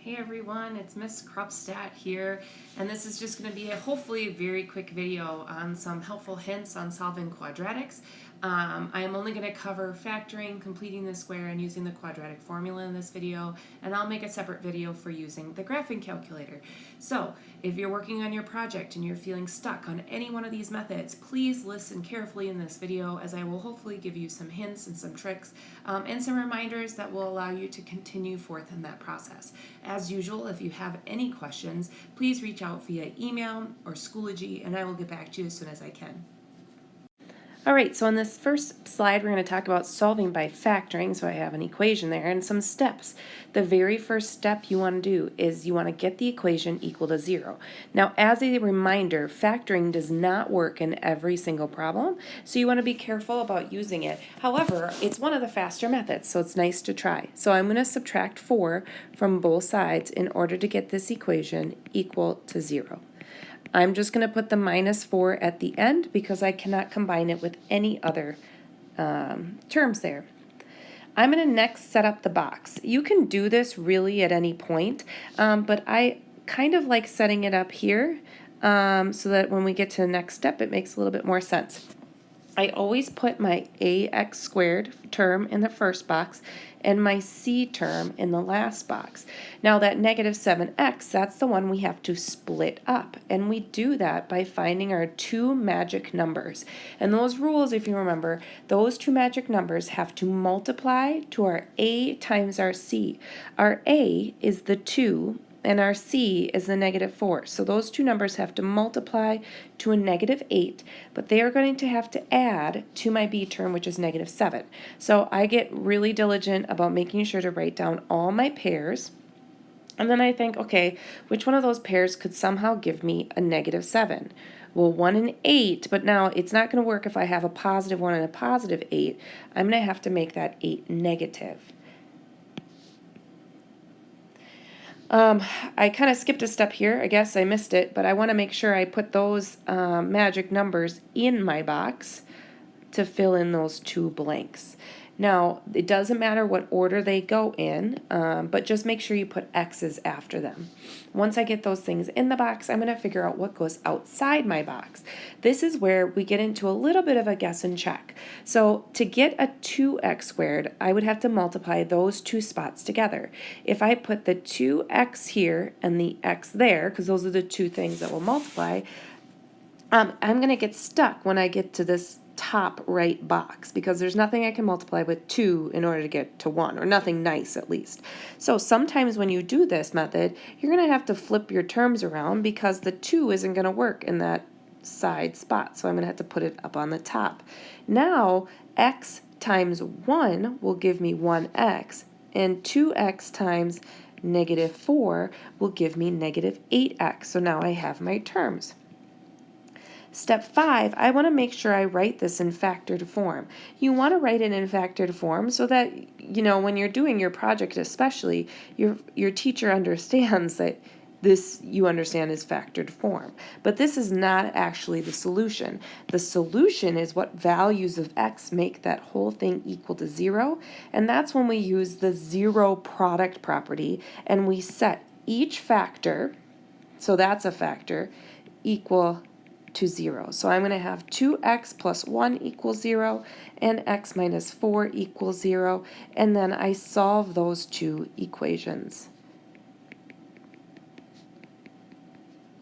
Hey everyone, it's Miss Krupstat here, and this is just going to be hopefully a very quick video on some helpful hints on solving quadratics. I am only going to cover factoring, completing the square, and using the quadratic formula in this video, and I'll make a separate video for using the graphing calculator. So, if you're working on your project and you're feeling stuck on any one of these methods, please listen carefully in this video as I will hopefully give you some hints and some tricks and some reminders that will allow you to continue forth in that process. As usual, if you have any questions, please reach out via email or Schoology, and I will get back to you as soon as I can. All right, so on this first slide, we're going to talk about solving by factoring. So I have an equation there and some steps. The very first step you want to do is you want to get the equation equal to 0. Now, as a reminder, factoring does not work in every single problem, so you want to be careful about using it. However, it's one of the faster methods, so it's nice to try. So I'm going to subtract 4 from both sides in order to get this equation equal to 0. I'm just going to put the minus 4 at the end because I cannot combine it with any other terms there. I'm going to next set up the box. You can do this really at any point, but I kind of like setting it up here so that when we get to the next step, it makes a little bit more sense. I always put my ax squared term in the first box and my c term in the last box. Now that negative 7x, that's the one we have to split up. And we do that by finding our two magic numbers. And those rules, if you remember, those two magic numbers have to multiply to our a times our c. Our a is the 2. And our c is the negative 4. So those two numbers have to multiply to a negative 8, but they are going to have to add to my b term, which is negative 7. So I get really diligent about making sure to write down all my pairs. And then I think, okay, which one of those pairs could somehow give me a negative 7? Well, 1 and 8, but now it's not going to work if I have a positive 1 and a positive 8. I'm going to have to make that 8 negative. I kind of skipped a step here. I guess I missed it, but I want to make sure I put those magic numbers in my box to fill in those two blanks. Now, it doesn't matter what order they go in, but just make sure you put X's after them. Once I get those things in the box, I'm going to figure out what goes outside my box. This is where we get into a little bit of a guess and check. So to get a 2x squared, I would have to multiply those two spots together. If I put the 2x here and the x there, because those are the two things that will multiply, I'm going to get stuck when I get to this top right box because there's nothing I can multiply with 2 in order to get to 1, or nothing nice at least. So sometimes when you do this method, you're going to have to flip your terms around because the 2 isn't going to work in that side spot. So I'm going to have to put it up on the top. Now x times 1 will give me 1x, and 2x times negative 4 will give me negative 8x. So now I have my terms. Step 5, I want to make sure I write this in factored form. You want to write it in factored form so that, you know, when you're doing your project especially, your teacher understands that this you understand is factored form. But this is not actually the solution. The solution is what values of x make that whole thing equal to 0, and that's when we use the zero product property and we set each factor, so that's a factor, equal to 0. So I'm going to have 2x plus 1 equals 0 and x minus 4 equals 0, and then I solve those two equations.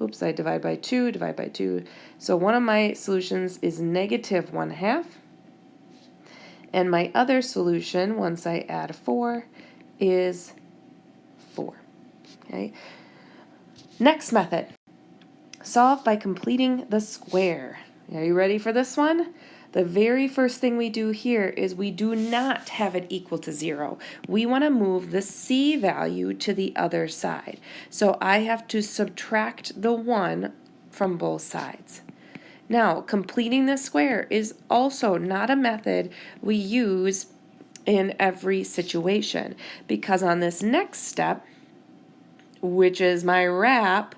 Oops, I divide by 2, divide by 2. So one of my solutions is negative 1/2, and my other solution, once I add 4, is 4. Okay. Next method. Solve by completing the square. Are you ready for this one? The very first thing we do here is we do not have it equal to 0. We want to move the c value to the other side. So I have to subtract the 1 from both sides. Now, completing the square is also not a method we use in every situation, because on this next step, which is my wrap,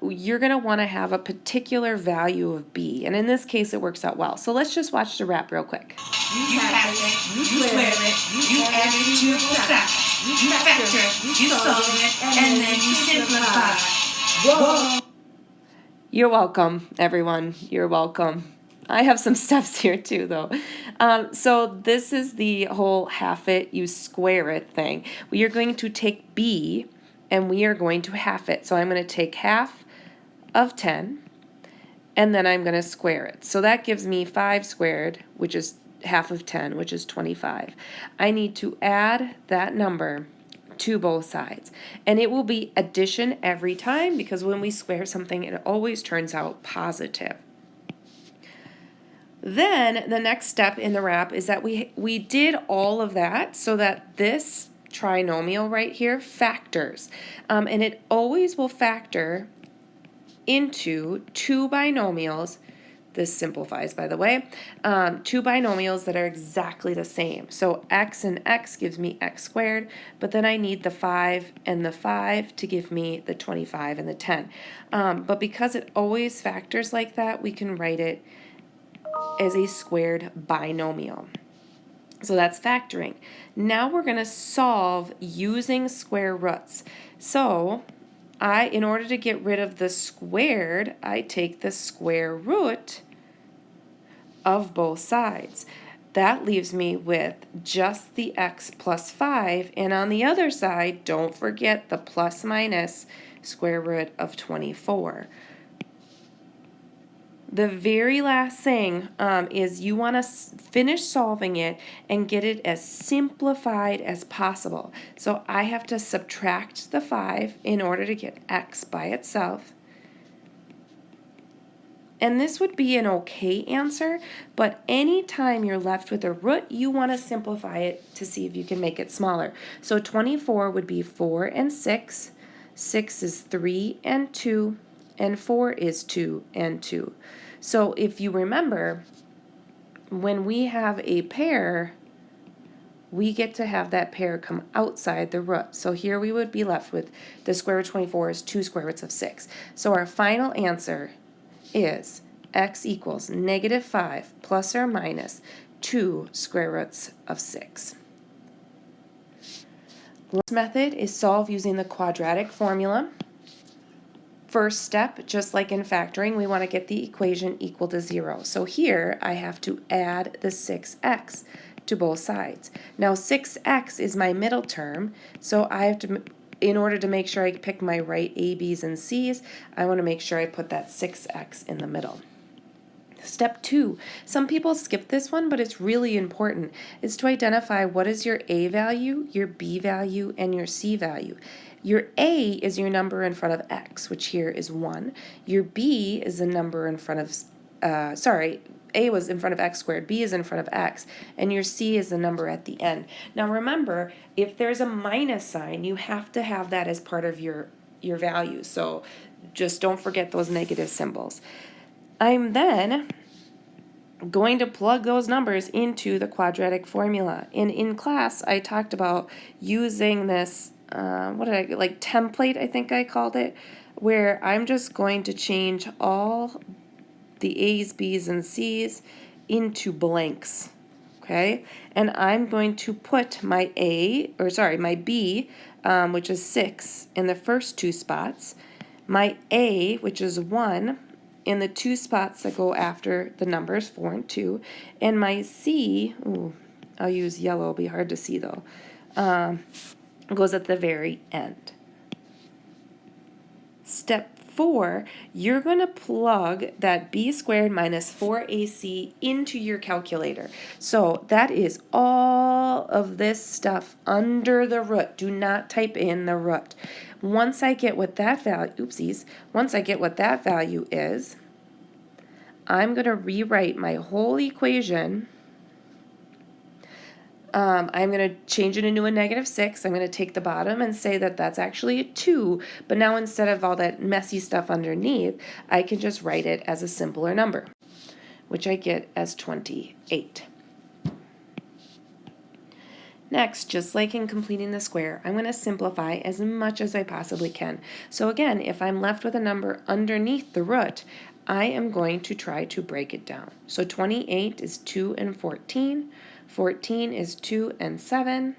you're going to want to have a particular value of b. And in this case, it works out well. So let's just watch the wrap real quick. You have it, you swear it, you add it to the second. You factor, you solve it, and then you simplify. Whoa! You're welcome, everyone. You're welcome. I have some steps here too, though. So this is the whole half it, you square it thing. We are going to take b and we are going to half it. So I'm going to take half of 10 and then I'm going to square it. So that gives me 5 squared, which is half of 10, which is 25. I need to add that number to both sides. And it will be addition every time because when we square something, it always turns out positive. Then the next step in the wrap is that we did all of that so that this trinomial right here factors. And it always will factor into two binomials. This simplifies, by the way, two binomials that are exactly the same. So x and x gives me x squared, but then I need the 5 and the 5 to give me the 25 and the 10. But because it always factors like that, we can write it as a squared binomial. So that's factoring. Now we're going to solve using square roots. So in order to get rid of the squared, I take the square root of both sides. That leaves me with just the x plus 5, and on the other side, don't forget the plus minus square root of 24. The very last thing is you want to finish solving it and get it as simplified as possible. So I have to subtract the 5 in order to get x by itself. And this would be an okay answer, but anytime you're left with a root, you want to simplify it to see if you can make it smaller. So 24 would be 4 and 6, 6 is 3 and 2, and 4 is 2 and 2. So if you remember, when we have a pair, we get to have that pair come outside the root. So here we would be left with the square root of 24 is 2 square roots of 6. So our final answer is x equals negative 5 plus or minus 2 square roots of 6. This method is solved using the quadratic formula. First step, just like in factoring, we want to get the equation equal to 0. So here I have to add the 6x to both sides. Now 6x is my middle term, so I have to, in order to make sure I pick my right a, b's, and c's, I want to make sure I put that 6x in the middle. Step 2, some people skip this one, but it's really important. It's to identify what is your a value, your b value, and your c value. Your a is your number in front of x, which here is 1. Your b is the number in front of, a was in front of x squared, b is in front of x, and your c is the number at the end. Now remember, if there's a minus sign, you have to have that as part of your value. So just don't forget those negative symbols. I'm then going to plug those numbers into the quadratic formula. And in class, I talked about using this, template, I think I called it, where I'm just going to change all the A's, B's, and C's into blanks, okay? And I'm going to put my B, which is 6, in the first 2 spots, my A, which is 1, in the 2 spots that go after the numbers 4 and 2, and my C, I'll use yellow, it'll be hard to see though, goes at the very end. Step 4, you're going to plug that b squared minus 4ac into your calculator. So that is all of this stuff under the root. Do not type in the root. Once I get what that value is, I'm going to rewrite my whole equation. I'm going to change it into a negative 6. I'm going to take the bottom and say that that's actually a 2, but now instead of all that messy stuff underneath, I can just write it as a simpler number, which I get as 28. Next, just like in completing the square, I'm going to simplify as much as I possibly can. So again, if I'm left with a number underneath the root, I am going to try to break it down. So 28 is 2 and 14. 14 is 2 and 7,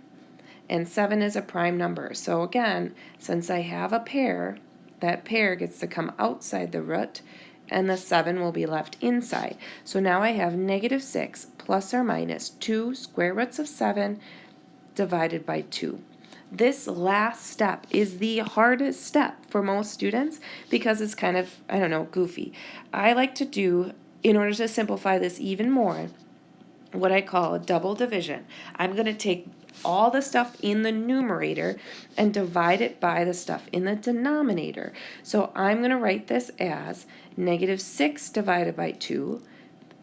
and 7 is a prime number. So again, since I have a pair, that pair gets to come outside the root, and the 7 will be left inside. So now I have negative 6 plus or minus 2 square roots of 7 divided by 2. This last step is the hardest step for most students because it's kind of, I don't know, goofy. I like to do, in order to simplify this even more, what I call a double division. I'm going to take all the stuff in the numerator and divide it by the stuff in the denominator. So I'm going to write this as negative 6 divided by 2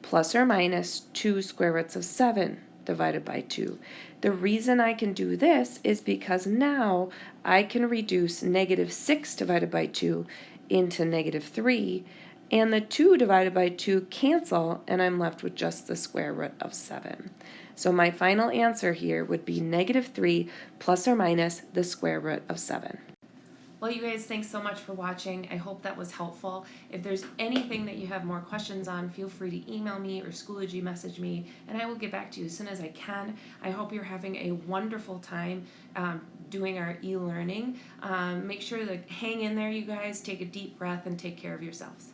plus or minus 2 square roots of 7 divided by 2. The reason I can do this is because now I can reduce negative 6 divided by 2 into negative 3, and the 2 divided by 2 cancel, and I'm left with just the square root of 7. So my final answer here would be negative 3 plus or minus the square root of 7. Well, you guys, thanks so much for watching. I hope that was helpful. If there's anything that you have more questions on, feel free to email me or Schoology message me, and I will get back to you as soon as I can. I hope you're having a wonderful time doing our e-learning. Make sure to hang in there, you guys. Take a deep breath and take care of yourselves.